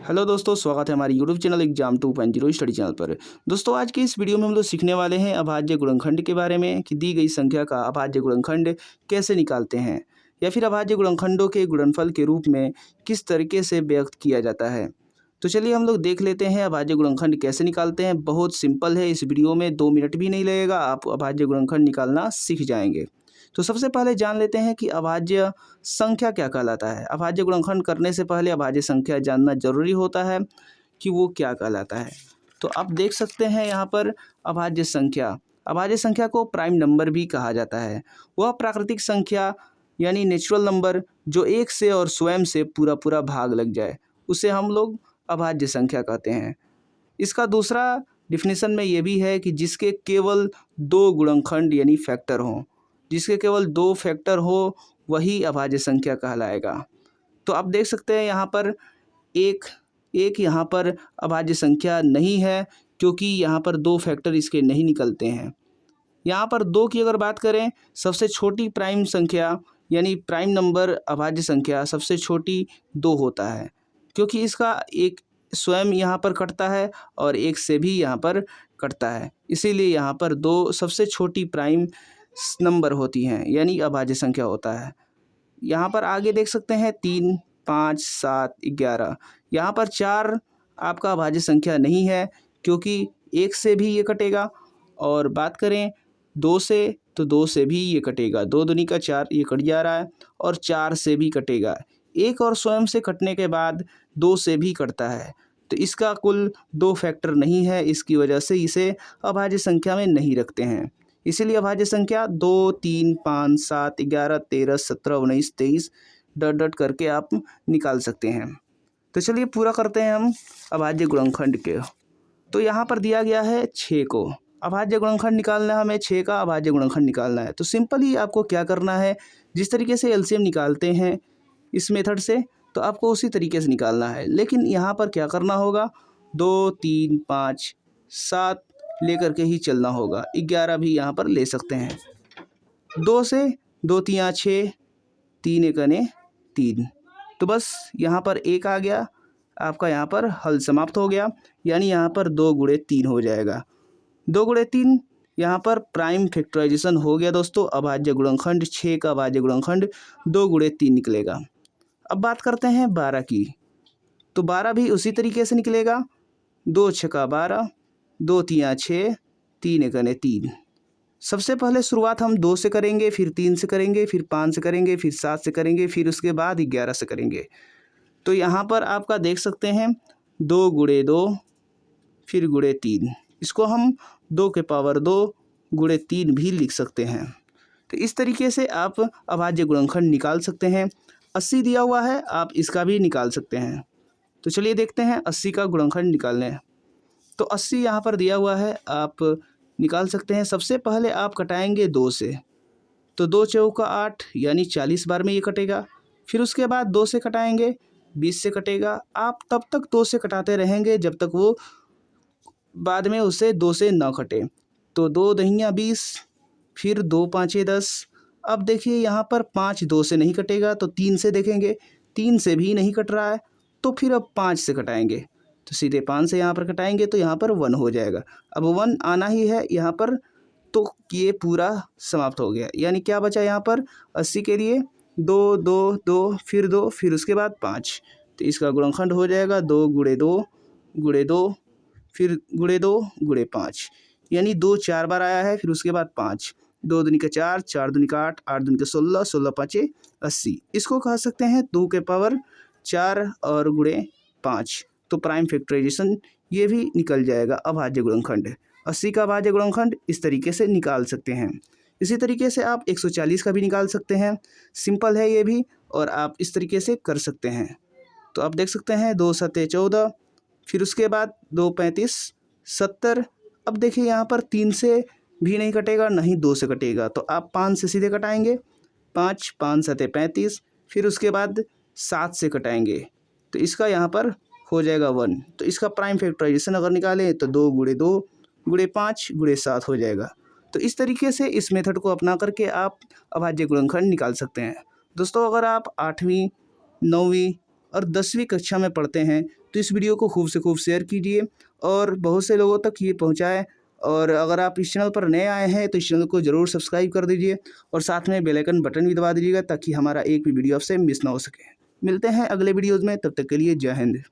Hello दोस्तों, स्वागत है हमारे YouTube channel exam 2.0 study channel पर। दोस्तों, आज की इस वीडियो में हम लोग सीखने वाले हैं अभाज्य गुणनखंड के बारे में कि दी गई संख्या का अभाज्य गुणनखंड कैसे निकालते हैं या फिर अभाज्य गुणनखंडों के गुणनफल के रूप में किस तरीके से व्यक्त किया जाता है। तो चलिए हम लोग देख लेते हैं अभाज्य गुणनखंड कैसे निकालते हैं। बहुत सिंपल है, इस वीडियो में 2 मिनट भी नहीं लगेगा, आप अभाज्य गुणनखंड निकालना सीख जाएंगे। तो सबसे पहले जान लेते हैं कि अभाज्य संख्या क्या कहलाता है। अभाज्य गुणनखंड करने से पहले अभाज्य संख्या जानना जरूरी होता है कि वो क्या कहलाता है। तो आप देख सकते हैं यहाँ पर अभाज्य संख्या को प्राइम नंबर भी कहा जाता है। वह प्राकृतिक संख्या यानी नेचुरल नंबर जो एक से और स्वयं से पूरा पूरा भाग लग जाए उसे हम लोग अभाज्य संख्या कहते हैं। इसका दूसरा डिफिनेशन में ये भी है कि जिसके केवल 2 गुणनखंड यानी फैक्टर हों, जिसके केवल 2 फैक्टर हो वही अभाज्य संख्या कहलाएगा। तो आप देख सकते हैं यहाँ पर एक यहाँ पर अभाज्य संख्या नहीं है क्योंकि यहाँ पर 2 फैक्टर इसके नहीं निकलते हैं। यहाँ पर 2 की अगर बात करें, सबसे छोटी प्राइम संख्या यानी प्राइम नंबर अभाज्य संख्या सबसे छोटी 2 होता है क्योंकि इसका एक स्वयं यहाँ पर कटता है और एक से भी यहाँ पर कटता है, इसीलिए यहाँ पर 2 सबसे छोटी प्राइम नंबर होती हैं यानी अभाज्य संख्या होता है। यहाँ पर आगे देख सकते हैं 3, 5, 7, 11। यहाँ पर 4 आपका अभाज्य संख्या नहीं है क्योंकि एक से भी ये कटेगा, और बात करें 2 से तो 2 से भी ये कटेगा, 2 दूनी का 4 ये कट जा रहा है, और 4 से भी कटेगा। एक और स्वयं से कटने के बाद 2 से भी कटता है, तो इसका कुल 2 फैक्टर नहीं है, इसकी वजह से इसे अभाज्य संख्या में नहीं रखते हैं। इसीलिए अभाज्य संख्या 2, 3, 5, 7, 11, 13, 17, 19, 23 डॉट डॉट करके आप निकाल सकते हैं। तो चलिए पूरा करते हैं हम अभाज्य गुणनखंड के। तो यहाँ पर दिया गया है 6 को अभाज्य गुणनखंड निकालना है, हमें 6 का अभाज्य गुणनखंड निकालना है। तो सिंपली आपको क्या करना है, जिस तरीके से एलसीएम निकालते हैं इस मेथड से, तो आपको उसी तरीके से निकालना है। लेकिन यहाँ पर क्या करना होगा, 2, 3, 5, 7 लेकर के ही चलना होगा, 11 भी यहाँ पर ले सकते हैं। 2 से 2 तियाँ 6, 3 एकने 3, तो बस यहाँ पर 1 आ गया, आपका यहाँ पर हल समाप्त हो गया। यानी यहाँ पर 2 गुणे 3 हो जाएगा। 2 गुणे 3 यहाँ पर प्राइम फैक्टराइजेशन हो गया दोस्तों। अभाज्य गुणनखंड 6 का अभाज्य गुणनखंड 2 गुणे 3 निकलेगा। अब बात करते हैं 12 की, तो 12 भी उसी तरीके से निकलेगा। 2 छक्का 12, 2 तियाँ 6, 3 एकने 3। सबसे पहले शुरुआत हम 2 से करेंगे, फिर 3 से करेंगे, फिर 5 से करेंगे, फिर 7 से करेंगे, फिर उसके बाद 11 से करेंगे। तो यहाँ पर आपका देख सकते हैं 2 गुणे 2 फिर गुणे 3, इसको हम 2 के पावर 2 गुणे 3 भी लिख सकते हैं। तो इस तरीके से आप अभाज्य गुणनखंड निकाल सकते हैं। 80 दिया हुआ है, आप इसका भी निकाल सकते हैं। तो चलिए देखते हैं 80 का गुणनखंड निकालने। तो 80 यहाँ पर दिया हुआ है, आप निकाल सकते हैं। सबसे पहले आप कटाएंगे 2 से, तो 2 चौका 8 यानी 40 बार में ये कटेगा। फिर उसके बाद 2 से कटाएंगे, 20 से कटेगा। आप तब तक 2 से कटाते रहेंगे जब तक वो बाद में उसे 2 से न कटे। तो 2 दहियाँ 20, फिर 2 पाँचे 10। अब देखिए यहाँ पर 5 2 से नहीं कटेगा, तो 3 से देखेंगे, 3 से भी नहीं कट रहा है, तो फिर अब 5 से कटाएंगे, तो सीधे 5 से यहाँ पर कटाएंगे तो यहाँ पर 1 हो जाएगा। अब 1 आना ही है यहाँ पर, तो ये पूरा समाप्त हो गया। यानी क्या बचा यहाँ पर 80 के लिए, 2 2 2 फिर 2 फिर उसके बाद 5, तो इसका गुणनखंड हो जाएगा 2 गुणे 2 गुणे 2 फिर गुणे 2 गुणे 5, यानी 2 4 बार आया है, फिर उसके बाद 5, 2 दूनी का 4, 4 दूनी का 8, 8 दूनी का 16, 16 पाँचे 80। इसको कह सकते हैं 2 के पावर 4 और गुणे 5। तो प्राइम फैक्टराइजेशन ये भी निकल जाएगा अभाज्य गुणनखंड। 80 का अभाज्य गुणनखंड इस तरीके से निकाल सकते हैं। इसी तरीके से आप 140 का भी निकाल सकते हैं। सिंपल है ये भी, और आप इस तरीके से कर सकते हैं। तो आप देख सकते हैं 2 सत्ते 14, फिर उसके बाद 2 35 70। अब देखिए यहाँ पर 3 से भी नहीं कटेगा, ना ही 2 से कटेगा, तो आप 5 से सीधे कटाएंगे। 5 5 सत्ते 35, फिर उसके बाद 7 से कटाएंगे, तो इसका यहाँ पर हो जाएगा 1। तो इसका प्राइम फैक्टराइजेशन अगर निकालें तो 2 गुणे 2 गुणे 5 गुणे 7 हो जाएगा। तो इस तरीके से इस मेथड को अपना करके आप अभाज्य गुणनखंड निकाल सकते हैं। दोस्तों, अगर आप 8वीं 9वीं और 10वीं कक्षा में पढ़ते हैं तो इस वीडियो को खूब से खूब शेयर कीजिए और बहुत से लोगों तक ये पहुँचाएँ। और अगर आप इस चैनल पर नए आए हैं तो इस चैनल को ज़रूर सब्सक्राइब कर दीजिए और साथ में बेल आइकन बटन भी दबा दीजिएगा ताकि हमारा एक भी वीडियो आपसे मिस ना हो सके। मिलते हैं अगले वीडियोज़ में, तब तक के लिए जय हिंद।